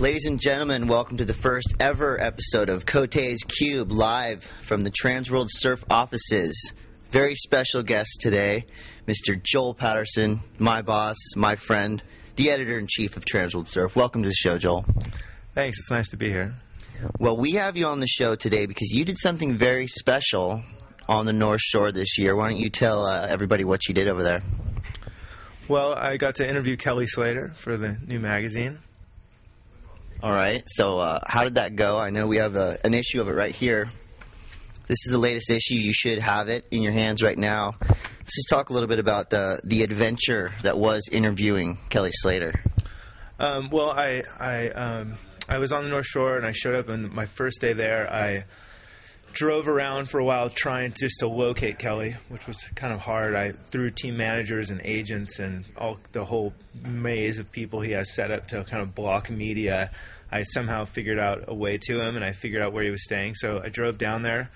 Ladies and gentlemen, welcome to the first ever episode of Cote's Cube, live from the Transworld Surf offices. Very special guest today, Mr. Joel Patterson, my boss, my friend, the editor-in-chief of Transworld Surf. Welcome to the show, Joel. Thanks, it's nice to be here. Well, we have you on the show today because you did something very special on the North Shore this year. Why don't you tell everybody what you did over there? Well, I got to interview Kelly Slater for the new magazine. All right, so how did that go? I know we have an issue of it right here. This is the latest issue. You should have it in your hands right now. Let's just talk a little bit about the adventure that was interviewing Kelly Slater. Well, I was on the North Shore, and I showed up, and my first day there, I drove around for a while trying just to locate Kelly, which was kind of hard. Through team managers and agents and the whole maze of people he has set up to kind of block media, I somehow figured out a way to him, and I figured out where he was staying. So I drove down there,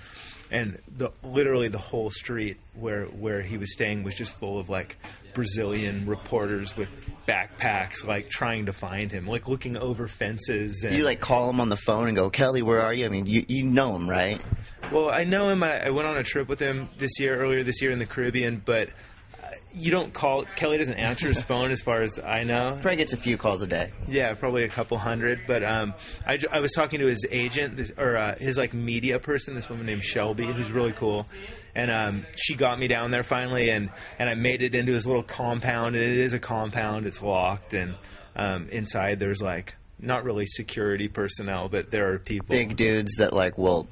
and literally the whole street where he was staying was just full of like Brazilian reporters with backpacks, like trying to find him, like looking over fences. And you like call him on the phone and go, Kelly, where are you? I mean, you know him, right? Well, I know him. I went on a trip with him earlier this year in the Caribbean, but you don't call. Kelly doesn't answer his phone as far as I know. Probably gets a few calls a day. Yeah, probably a couple hundred. But I was talking to his agent, his like media person, this woman named Shelby, who's really cool. And she got me down there finally, and I made it into his little compound. And it is a compound. It's locked, and inside there's like not really security personnel, but there are people. Big dudes that like will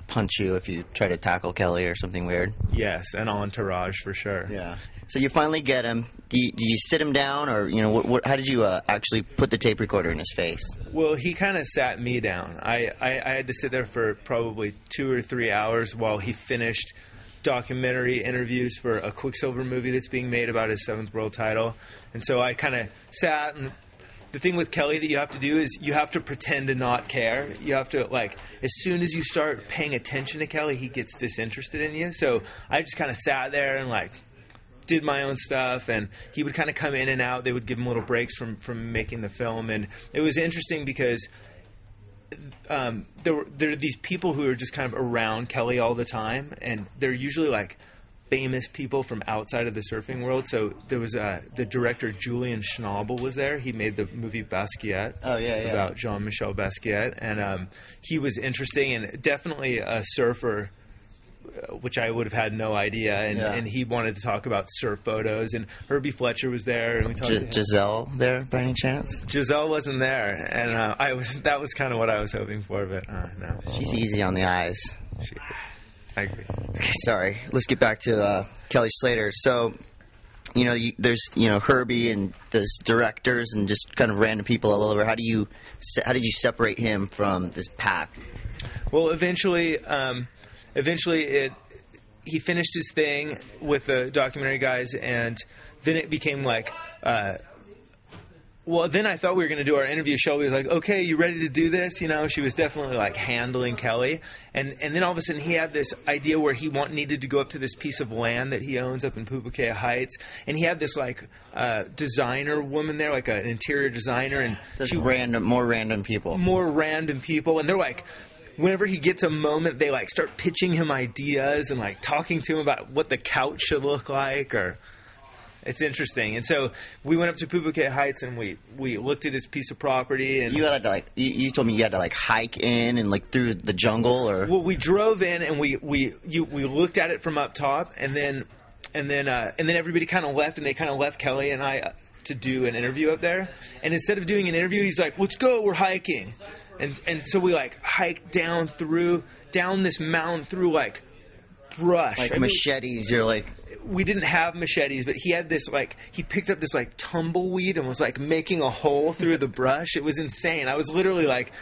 punch you if you try to tackle Kelly or something weird. Yes, an entourage for sure. Yeah. So you finally get him. Do you sit him down, or how did you actually put the tape recorder in his face? Well, he kind of sat me down. I had to sit there for probably 2 or 3 hours while he finished documentary interviews for a Quicksilver movie that's being made about his 7th world title. And so I kind of sat, and the thing with Kelly that you have to do is you have to pretend to not care. You have to, like, as soon as you start paying attention to Kelly, he gets disinterested in you. So I just kind of sat there and, like, did my own stuff, and he would kind of come in and out. They would give him little breaks from making the film. And it was interesting because there are these people who are just kind of around Kelly all the time, and they're usually like famous people from outside of the surfing world. So there was the director Julian Schnabel was there. He made the movie Basquiat. Oh, yeah. About Jean-Michel Basquiat, and he was interesting and definitely a surfer, which I would have had no idea. And he wanted to talk about surf photos. And Herbie Fletcher was there, and we talked. to Giselle there by any chance? Giselle wasn't there, and that was kind of what I was hoping for, but no. She's easy on the eyes. She is. I agree. Okay, sorry. Let's get back to Kelly Slater. So, there's Herbie and there's directors and just kind of random people all over. How did you separate him from this pack? Well, eventually he finished his thing with the documentary guys, and then it became like. Well, then I thought we were going to do our interview. Shelby was like, okay, you ready to do this? She was definitely like handling Kelly. And then all of a sudden he had this idea where he needed to go up to this piece of land that he owns up in Pupukea Heights. And he had this like designer woman there, like an interior designer. And more random people. And they're like, whenever he gets a moment, they like start pitching him ideas and like talking to him about what the couch should look like or... It's interesting. And so we went up to Pupukea Heights, and we looked at his piece of property. And you had to like you told me you had to like hike in and like through the jungle, or well, we drove in and we looked at it from up top, and then everybody kind of left, and they kind of left Kelly and I to do an interview up there. And instead of doing an interview, he's like, "Let's go, we're hiking," and so we like hiked down this mountain through like brush, like machetes. You're like. We didn't have machetes, but he had this he picked up this like tumbleweed and was like making a hole through the brush. It was insane. I was literally like,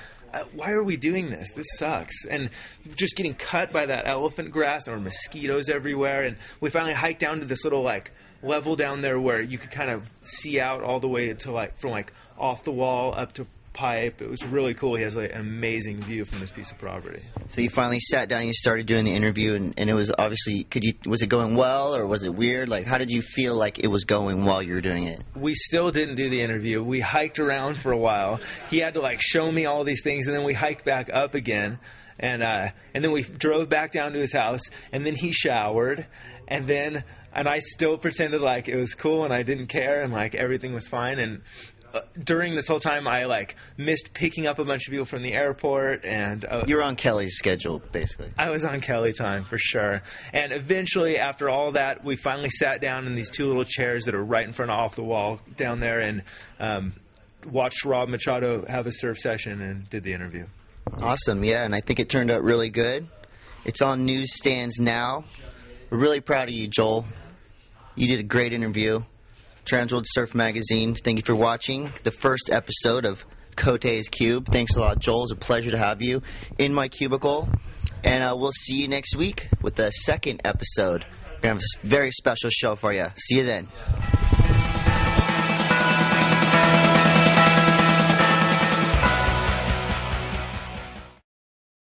why are we doing this? This sucks. And just getting cut by that elephant grass. There were mosquitoes everywhere. And we finally hiked down to this little like level down there where you could kind of see out all the way to like from like off the wall up to pipe. It was really cool. He has like an amazing view from this piece of property. So you finally sat down, you started doing the interview, and it was obviously, was it going well, or was it weird? Like, how did you feel like it was going while you were doing it? We still didn't do the interview. We hiked around for a while. He had to like show me all these things, and then we hiked back up again. And then we drove back down to his house, and then he showered, and I still pretended like it was cool and I didn't care and like everything was fine. And during this whole time, I like missed picking up a bunch of people from the airport, and you were on Kelly's schedule, basically. I was on Kelly time for sure. And eventually, after all that, we finally sat down in these two little chairs that are right in front of off the wall down there, and watched Rob Machado have a surf session and did the interview. Awesome, yeah, and I think it turned out really good. It's on newsstands now. We're really proud of you, Joel. You did a great interview. Transworld Surf Magazine, thank you for watching the first episode of Cote's Cube. Thanks a lot, Joel. It's a pleasure to have you in my cubicle. And we'll see you next week with the second episode. We're going to have a very special show for you. See you then.